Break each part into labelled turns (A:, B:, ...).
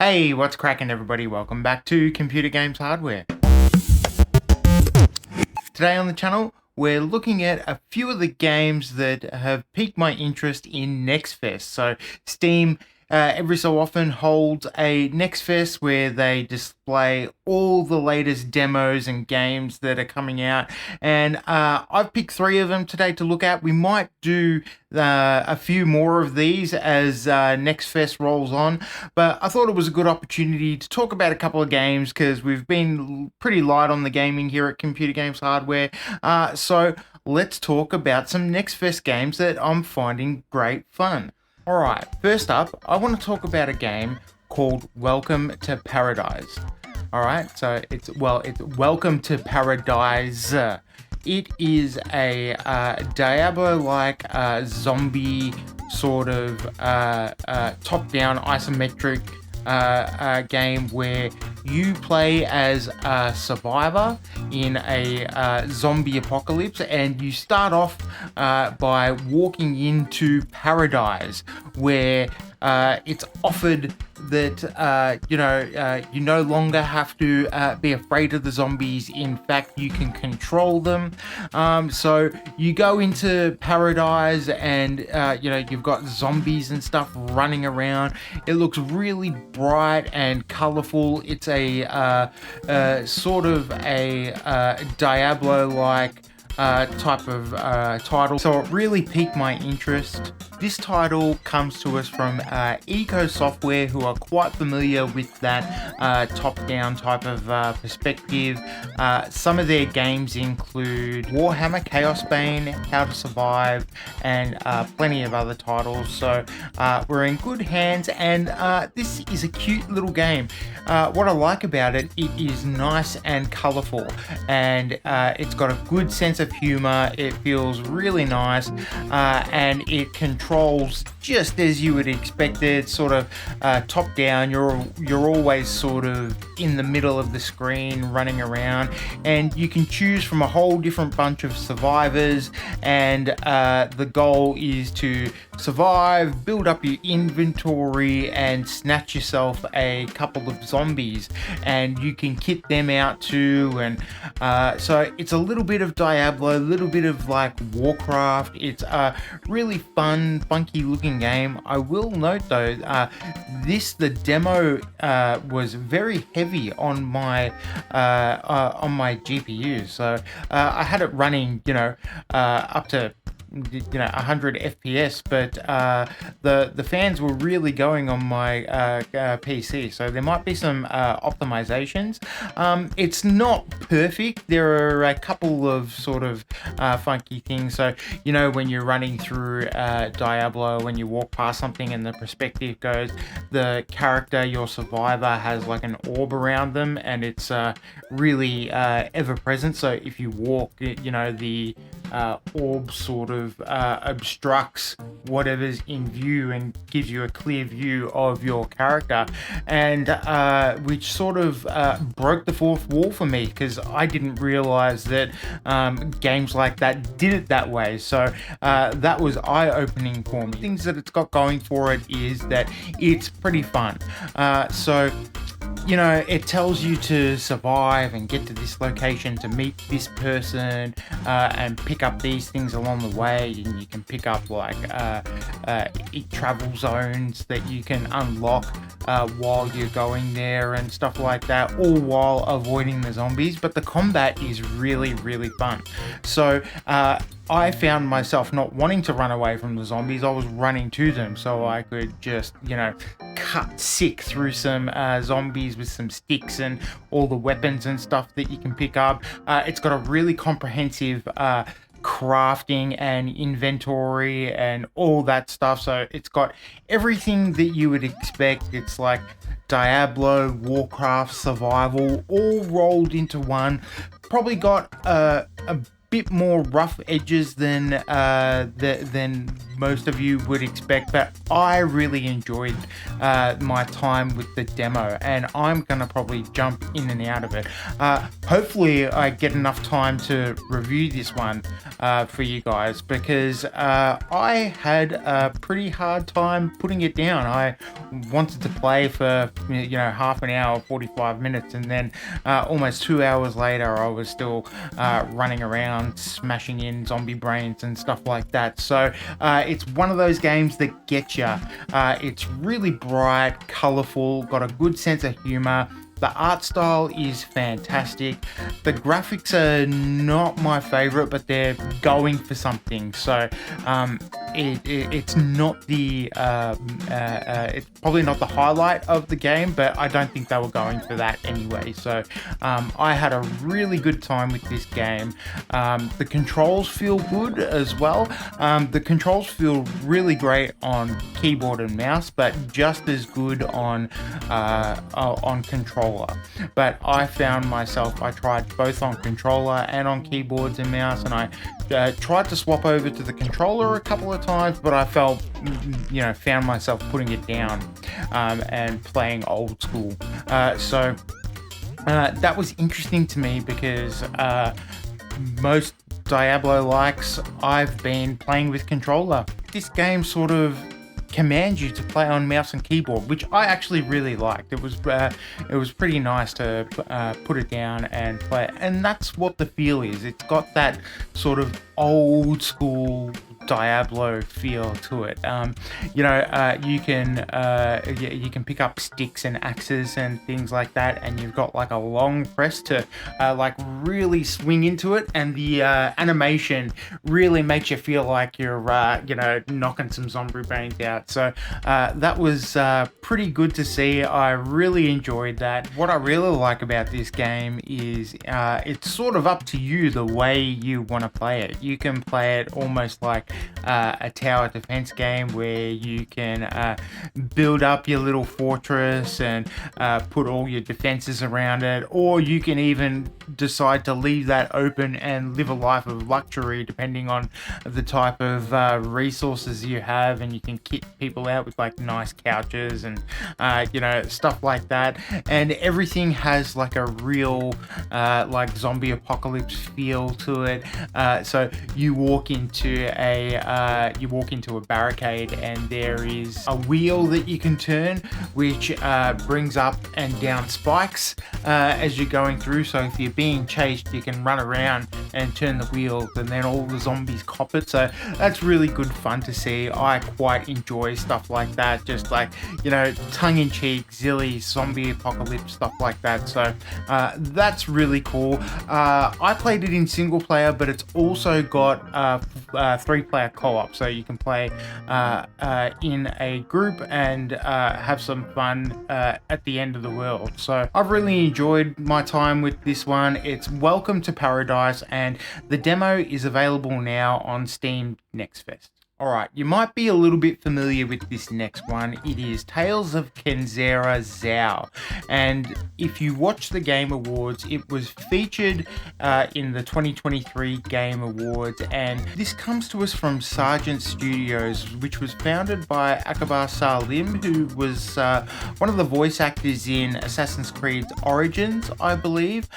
A: Hey, what's cracking, everybody? Welcome back to Computer Games Hardware. Today on the channel, we're looking at a few of the games that have piqued my interest in Next Fest. So, Steam every so often holds a Next Fest where they display all the latest demos and games that are coming out. And I've picked 3 of them today to look at. We might do a few more of these as Next Fest rolls on, but I thought it was a good opportunity to talk about a couple of games because we've been pretty light on the gaming here at Computer Games Hardware. So let's talk about some Next Fest games that I'm finding great fun. Alright, first up, I want to talk about a game called Welcome to ParadiZe. Alright, so it's Welcome to ParadiZe. It is a Diablo-like zombie sort of top-down isometric game where you play as a survivor in a zombie apocalypse, and you start off by walking into paradise where it's offered that you no longer have to be afraid of the zombies. In fact, you can control them. So you go into paradise, and you've got zombies and stuff running around. It looks really bright and colorful. It's a sort of a Diablo-like type of title, so it really piqued my interest. This title comes to us from Eco Software, who are quite familiar with that top-down type of perspective. Some of their games include Warhammer Chaos Bane, How to Survive, and plenty of other titles. So we're in good hands, and this is a cute little game. What I like about it, it is nice and colorful, and it's got a good sense of humor. It feels really nice, and it controls just as you would expect it, sort of top down. You're always sort of in the middle of the screen running around, and you can choose from a whole different bunch of survivors, and the goal is to survive, build up your inventory, and snatch yourself a couple of zombies, and you can kit them out too. And so it's a little bit of Diablo, a little bit of like Warcraft. It's a really fun, funky looking game. I will note though, the demo was very heavy on my GPU, so I had it running up to 100 FPS, but the fans were really going on my PC, so there might be some optimizations. It's not perfect. There are a couple of sort of funky things. So when you're running through Diablo, when you walk past something and the perspective goes, the character, your survivor, has like an orb around them, and it's really ever present. So if you walk, the orb sort of obstructs whatever's in view and gives you a clear view of your character, and which sort of broke the fourth wall for me, because I didn't realize that games like that did it that way. So that was eye-opening for me. Things that it's got going for it is that it's pretty fun. So it tells you to survive and get to this location to meet this person, and pick up these things along the way. And you can pick up like travel zones that you can unlock while you're going there and stuff like that, all while avoiding the zombies. But the combat is really, really fun. So I found myself not wanting to run away from the zombies. I was running to them so I could just, cut sick through some zombies with some sticks and all the weapons and stuff that you can pick up. It's got a really comprehensive crafting and inventory and all that stuff. So it's got everything that you would expect. It's like Diablo, Warcraft, survival, all rolled into one. Probably got a bit more rough edges than most of you would expect, but I really enjoyed my time with the demo, and I'm gonna probably jump in and out of it. Hopefully I get enough time to review this one for you guys, because I had a pretty hard time putting it down. I wanted to play for half an hour, 45 minutes, and then almost 2 hours later I was still running around smashing in zombie brains and stuff like that. So it's one of those games that get you. It's really bright, colorful, got a good sense of humor. The art style is fantastic. The graphics are not my favorite, but they're going for something. So it's not the it's probably not the highlight of the game, but I don't think they were going for that anyway. So I had a really good time with this game. The controls feel good as well. The controls feel really great on keyboard and mouse, but just as good on controller. But I found myself, I tried both on controller and on keyboards and mouse, and I tried to swap over to the controller a couple of times, but I found myself putting it down and playing old school. So that was interesting to me, because most Diablo likes I've been playing with controller. This game sort of commands you to play on mouse and keyboard, which I actually really liked. It was pretty nice to put it down and play it, and that's what the feel is. It's got that sort of old school Diablo feel to it. You can pick up sticks and axes and things like that, and you've got like a long press to like really swing into it, and the animation really makes you feel like you're knocking some zombie brains out. So that was pretty good to see. I really enjoyed that. What I really like about this game is it's sort of up to you the way you want to play it. You can play it almost like a tower defense game, where you can build up your little fortress and put all your defenses around it, or you can even decide to leave that open and live a life of luxury depending on the type of resources you have, and you can kit people out with like nice couches and stuff like that, and everything has like a real like zombie apocalypse feel to it. So you walk into a barricade, and there is a wheel that you can turn, which brings up and down spikes as you're going through. So if you're being chased, you can run around and turn the wheel, and then all the zombies cop it. So that's really good fun to see. I quite enjoy stuff like that, just like tongue-in-cheek, silly zombie apocalypse stuff like that. So that's really cool. I played it in single player, but it's also got 3-player co-op, so you can play in a group and have some fun at the end of the world. So I've really enjoyed my time with this one. It's Welcome to ParadiZe, and the demo is available now on Steam Next Fest. Alright, you might be a little bit familiar with this next one. It is Tales of Kenzera Zao, and if you watch the Game Awards, it was featured in the 2023 Game Awards, and this comes to us from Sergeant Studios, which was founded by Akbar Salim, who was one of the voice actors in Assassin's Creed Origins, I believe,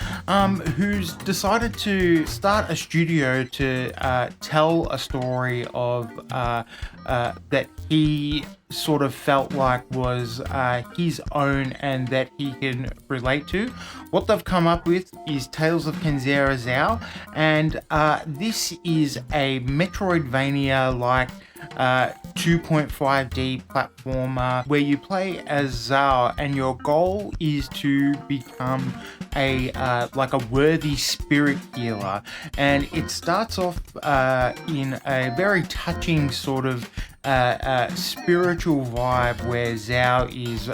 A: who's decided to start a studio to tell a story of that he sort of felt like was his own and that he can relate to. What they've come up with is Tales of Kenzera Zao, and this is a Metroidvania like 2.5D platformer where you play as Zao, and your goal is to become a worthy spirit healer. And it starts off in a very touching sort of spiritual vibe, where Zao is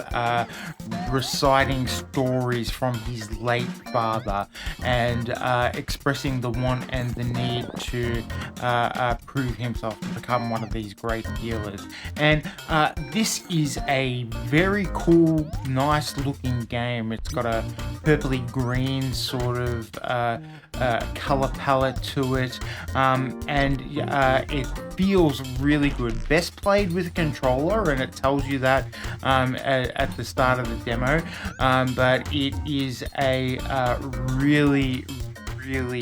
A: reciting stories from his late father and expressing the want and the need to prove himself to become one of these great healers. And this is a very cool, nice looking game. It's got a purpley green sort of color palette to it, and it feels really good. Best played with a controller, and it tells you that at the start of the demo, but it is a really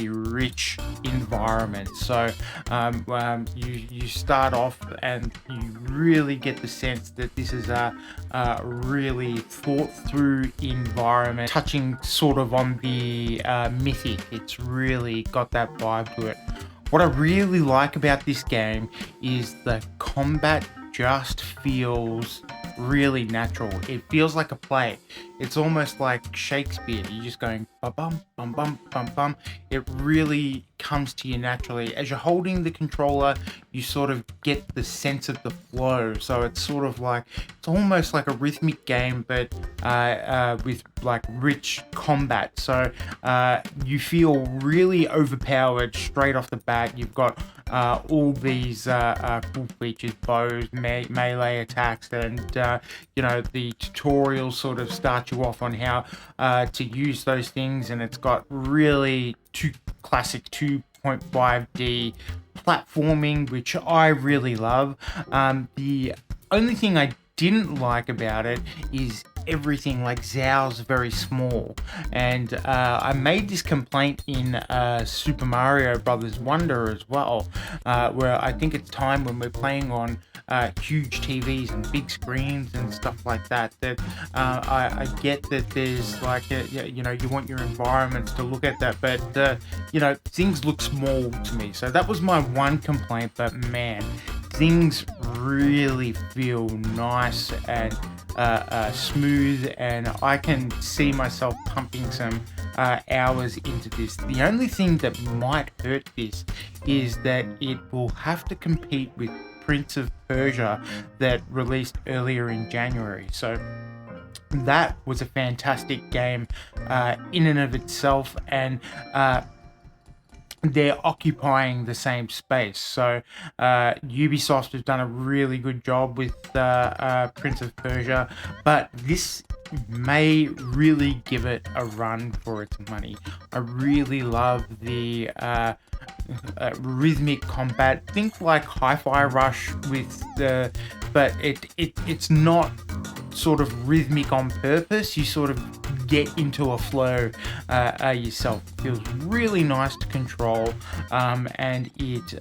A: rich environment. So you start off and you really get the sense that this is a really thought through environment, touching sort of on the mythic. It's really got that vibe to it. What I really like about this game is the combat just feels really natural. It feels like a play. It's almost like Shakespeare. You're just going bum bum bum bum bum bum. It really comes to you naturally. As you're holding the controller, you sort of get the sense of the flow. So it's sort of like, it's almost like a rhythmic game, but with like rich combat. So you feel really overpowered straight off the bat. You've got all these cool features, bows, melee attacks, and the tutorial sort of starts you off on how to use those things, and it's got really classic 2.5D platforming, which I really love. The only thing I didn't like about it is everything, like Zhao's very small, and I made this complaint in Super Mario Brothers Wonder as well, where I think it's time when we're playing on huge TVs and big screens and stuff like that, that I get that there's like you want your environments to look at that, but things look small to me. So that was my one complaint, but man, things really feel nice and smooth, and I can see myself pumping some hours into this. The only thing that might hurt this is that it will have to compete with Prince of Persia that released earlier in January. So that was a fantastic game in and of itself, and they're occupying the same space. So Ubisoft has done a really good job with Prince of Persia, but this may really give it a run for its money. I really love the rhythmic combat. Think like Hi-Fi Rush with but it's not sort of rhythmic on purpose. You sort of get into a flow yourself. It feels really nice to control, and it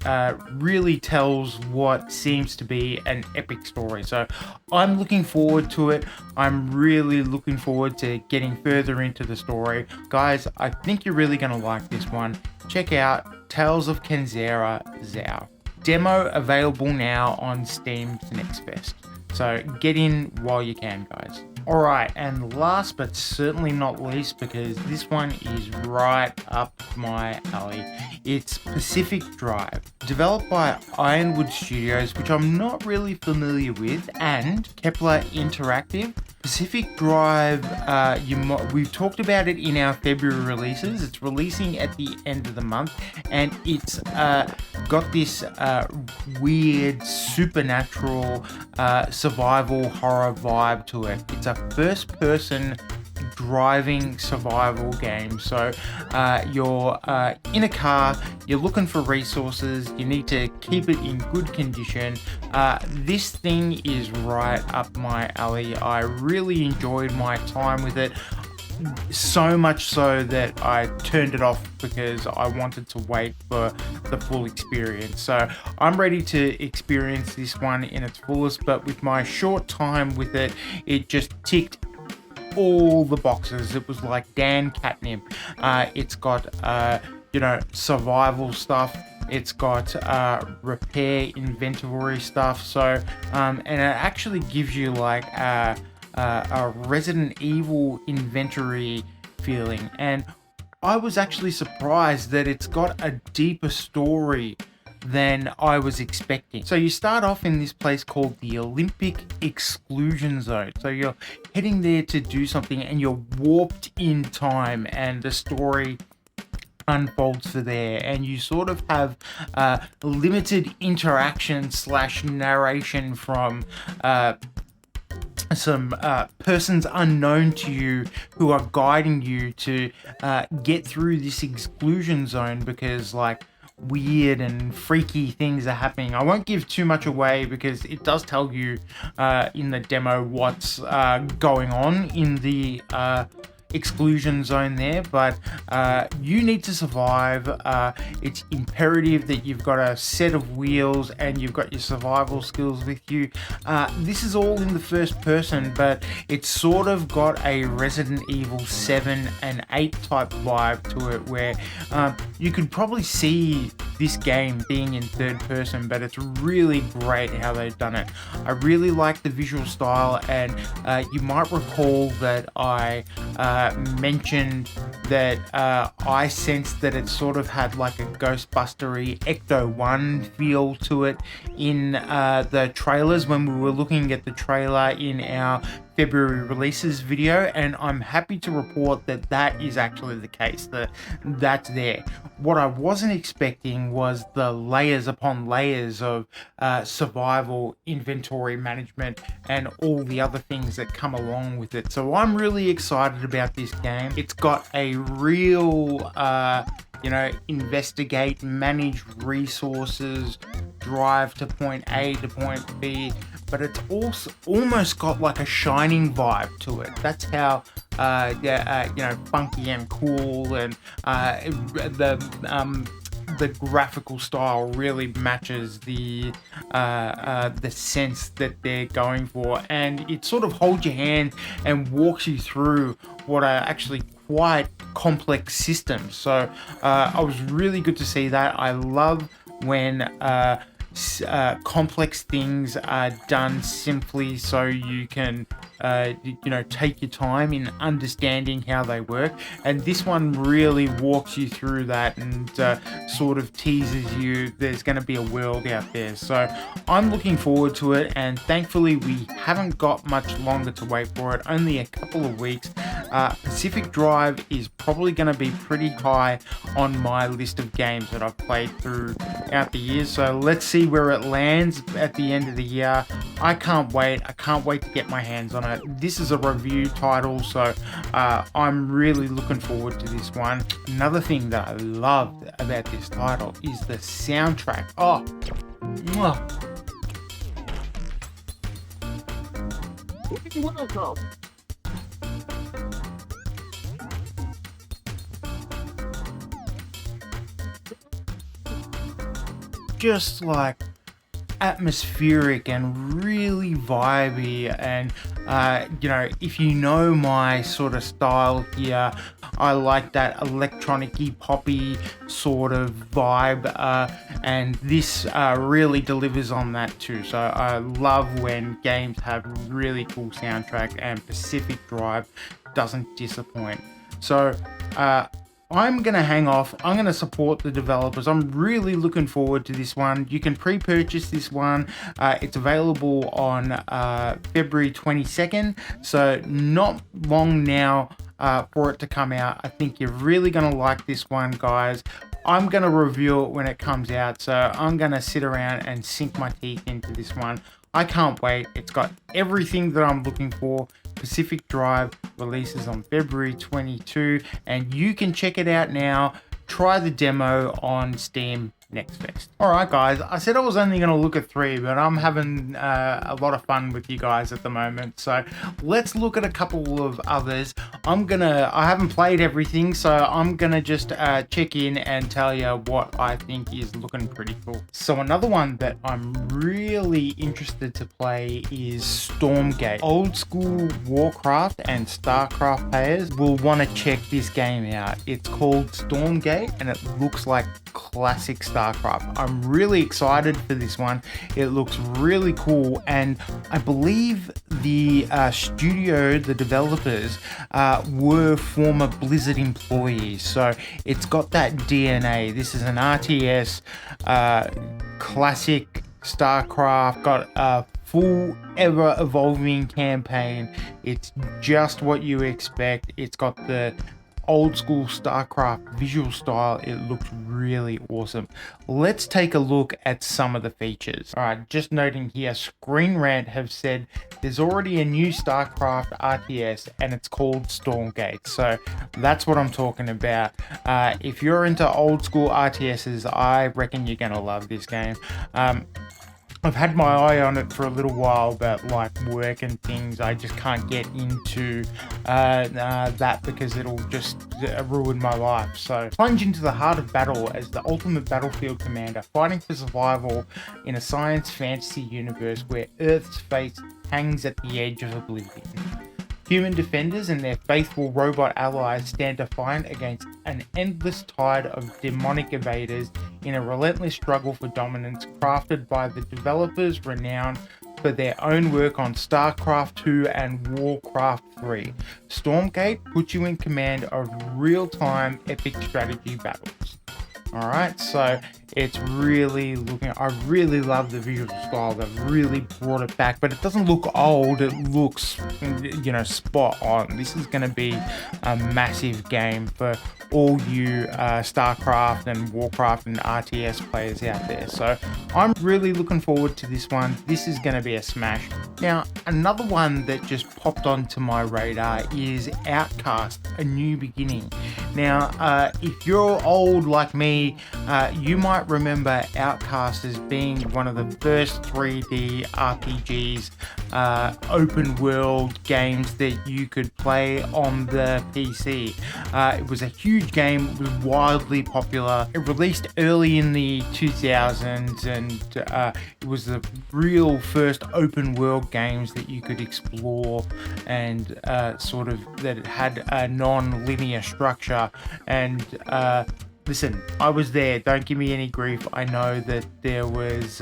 A: really tells what seems to be an epic story. So I'm looking forward to it. I'm really looking forward to getting further into the story. Guys, I think you're really going to like this one. Check out Tales of Kenzera Zhao. Demo available now on Steam's Next Fest. So get in while you can, guys. Alright, and last but certainly not least, because this one is right up my alley, it's Pacific Drive. Developed by Ironwood Studios, which I'm not really familiar with, and Kepler Interactive. Pacific Drive, we've talked about it in our February releases. It's releasing at the end of the month, and it's got this weird supernatural survival horror vibe to it. It's a first-person driving survival game. So you're in a car, you're looking for resources, you need to keep it in good condition. This thing is right up my alley. I really enjoyed my time with it, so much so that I turned it off because I wanted to wait for the full experience. So I'm ready to experience this one in its fullest, but with my short time with it, it just ticked all the boxes. It was like Dan Catnip. It's got survival stuff, it's got repair inventory stuff, so and it actually gives you like a Resident Evil inventory feeling. And I was actually surprised that it's got a deeper story than I was expecting. So you start off in this place called the Olympic Exclusion Zone. So you're heading there to do something and you're warped in time, and the story unfolds for there, and you sort of have limited interaction / narration from some persons unknown to you who are guiding you to get through this exclusion zone, because like weird and freaky things are happening. I won't give too much away because it does tell you in the demo what's going on in the exclusion zone there, but you need to survive. It's imperative that you've got a set of wheels and you've got your survival skills with you. This is all in the first person, but it's sort of got a Resident Evil 7 and 8 type vibe to it, where you could probably see this game being in third person, but it's really great how they've done it. I really like the visual style, and you might recall that I mentioned that I sensed that it sort of had like a Ghostbustery Ecto 1 feel to it in the trailers when we were looking at the trailer in our February releases video, and I'm happy to report that that is actually the case, that's there. What I wasn't expecting was the layers upon layers of survival, inventory management, and all the other things that come along with it. So I'm really excited about this game. It's got a real investigate, manage resources, drive to point A to point B, but it's also almost got like a Shining vibe to it. That's how funky and cool, and the graphical style really matches the sense that they're going for, and it sort of holds your hand and walks you through what are actually quite complex systems. So I was really good to see that. I love when complex things are done simply so you can take your time in understanding how they work, and this one really walks you through that and sort of teases you there's going to be a world out there. So I'm looking forward to it, and thankfully we haven't got much longer to wait for it, only a couple of weeks. Pacific Drive is probably going to be pretty high on my list of games that I've played throughout the years, so let's see where it lands at the end of the year. I can't wait to get my hands on it. This is a review title, so I'm really looking forward to this one. Another thing that I loved about this title is the soundtrack. Oh, mwah. Just like atmospheric and really vibey, and if you know my sort of style here, I like that electronic-y poppy sort of vibe, and this really delivers on that too. So I love when games have really cool soundtrack, and Pacific Drive doesn't disappoint. So I'm going to hang off. I'm going to support the developers. I'm really looking forward to this one. You can pre-purchase this one. It's available on February 22nd, so not long now for it to come out. I think you're really going to like this one, guys. I'm going to review it when it comes out, so I'm going to sit around and sink my teeth into this one. I can't wait. It's got everything that I'm looking for. Pacific Drive releases on February 22, and you can check it out now. Try the demo on Steam next fest. Alright guys, I said I was only going to look at 3, but I'm having a lot of fun with you guys at the moment, so let's look at a couple of others. I haven't played everything, so I'm gonna just check in and tell you what I think is looking pretty cool. So another one that I'm really interested to play is Stormgate. Old school Warcraft and Starcraft players will want to check this game out. It's called Stormgate, and it looks like classic StarCraft. I'm really excited for this one. It looks really cool, and I believe the studio, the developers, were former Blizzard employees, so it's got that DNA. This is an RTS classic StarCraft, got a full ever evolving campaign. It's just what you expect. It's got the old school StarCraft visual style. It looks really awesome. Let's take a look at some of the features. All right, just noting here, Screen Rant have said there's already a new StarCraft RTS and it's called Stormgate. So that's what I'm talking about. If you're into old school RTSs, I reckon you're gonna love this game. I've had my eye on it for a little while, but like work and things, I just can't get into that because it'll just ruin my life. So plunge into the heart of battle as the ultimate battlefield commander, fighting for survival in a science fantasy universe where Earth's fate hangs at the edge of oblivion. Human defenders and their faithful robot allies stand defiant against an endless tide of demonic invaders in a relentless struggle for dominance crafted by the developers renowned for their own work on StarCraft 2 and Warcraft 3. Stormgate puts you in command of real-time epic strategy battles. Alright, so it's really looking, I really love the visual style. They've really brought it back, but it doesn't look old. It looks, you know, spot on. This is going to be a massive game for all you StarCraft and Warcraft and RTS players out there. So I'm really looking forward to this one. This is going to be a smash. Now, another one that just popped onto my radar is Outcast, A New Beginning. Now, if you're old like me, you might remember Outcast as being one of the first 3D RPGs, open world games that you could play on the PC. It was a huge game, it was wildly popular. It released early in the 2000s, and it was the real first open world games that you could explore, and sort of that it had a non-linear structure. And listen, I was there. Don't give me any grief. I know that there was,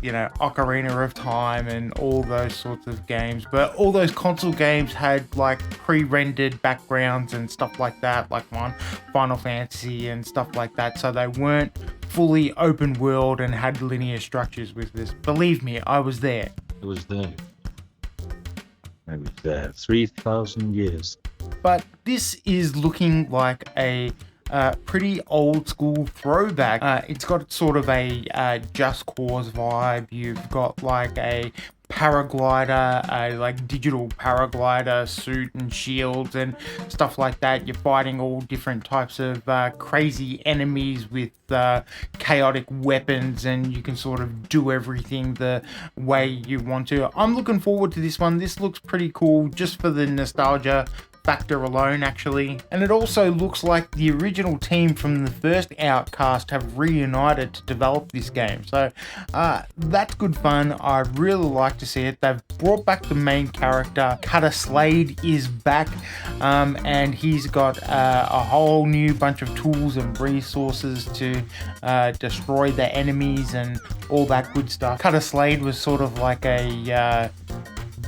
A: you know, Ocarina of Time and all those sorts of games, but all those console games had like pre-rendered backgrounds and stuff like that, like Final Fantasy and stuff like that. So they weren't fully open world and had linear structures with this. Believe me, I was there.
B: It was there. I was there. 3,000 years.
A: But this is looking like a pretty old school throwback. It's got sort of a Just Cause vibe. You've got like a paraglider, a like digital paraglider suit and shields and stuff like that. You're fighting all different types of crazy enemies with chaotic weapons, and you can sort of do everything the way you want to. I'm looking forward to this one. This looks pretty cool just for the nostalgia factor alone, actually. And it also looks like the original team from the first Outcast have reunited to develop this game. So that's good fun. I'd really like to see it. They've brought back the main character. Cutter Slade is back, and he's got a whole new bunch of tools and resources to destroy the enemies and all that good stuff. Cutter Slade was sort of like a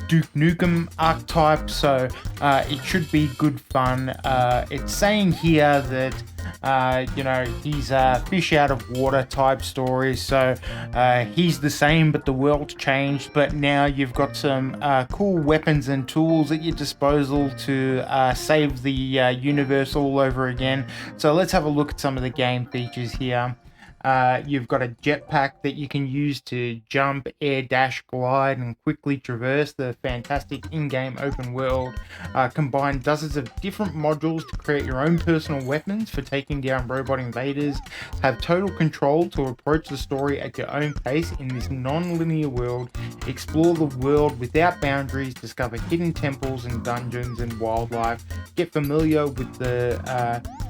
A: Duke Nukem archetype, so it should be good fun. It's saying here that you know, he's a fish out of water type story, so he's the same but the world's changed, but now you've got some cool weapons and tools at your disposal to save the universe all over again. So let's have a look at some of the game features here. You've got a jetpack that you can use to jump, air dash, glide, and quickly traverse the fantastic in-game open world. Combine dozens of different modules to create your own personal weapons for taking down robot invaders. Have total control to approach the story at your own pace in this non-linear world. Explore the world without boundaries. Discover hidden temples and dungeons and wildlife. Get familiar with the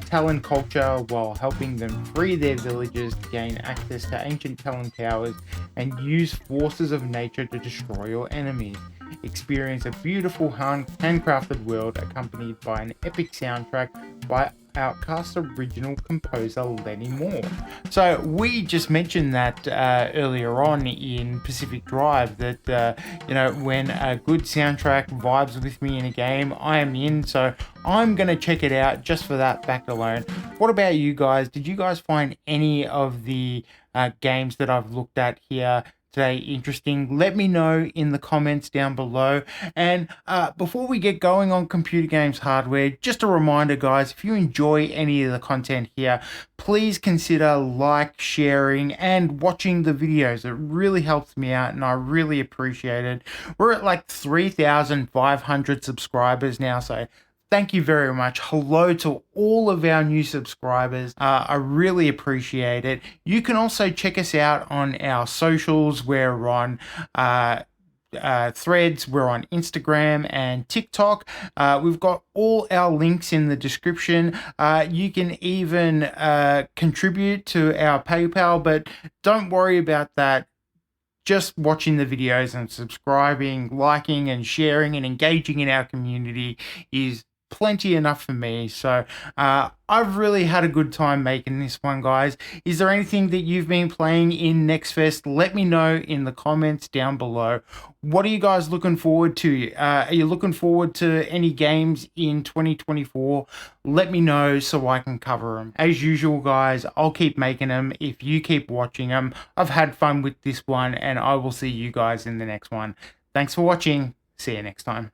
A: Talon culture while helping them free their villages to gain access to ancient Talon towers and use forces of nature to destroy your enemies. experience a beautiful handcrafted world accompanied by an epic soundtrack by Outcast original composer Lenny Moore. So we just mentioned that earlier on in Pacific Drive that when a good soundtrack vibes with me in a game, I am in. So I'm gonna check it out just for that fact alone. What about you guys? Did you guys find any of the games that I've looked at here today interesting? Let me know in the comments down below. And before we get going on computer games hardware, just a reminder guys, if you enjoy any of the content here, please consider sharing and watching the videos. It really helps me out and I really appreciate it. We're at like 3,500 subscribers now, so thank you very much. Hello to all of our new subscribers. I really appreciate it. You can also check us out on our socials. We're on Threads, we're on Instagram and TikTok. We've got all our links in the description. You can even contribute to our PayPal, but don't worry about that. Just watching the videos and subscribing, liking and sharing and engaging in our community is plenty enough for me. So I've really had a good time making this one, guys. Is there anything that you've been playing in NextFest? Let me know in the comments down below. What are you guys looking forward to? Are you looking forward to any games in 2024? Let me know so I can cover them. As usual, guys, I'll keep making them if you keep watching them. I've had fun with this one and I will see you guys in the next one. Thanks for watching. See you next time.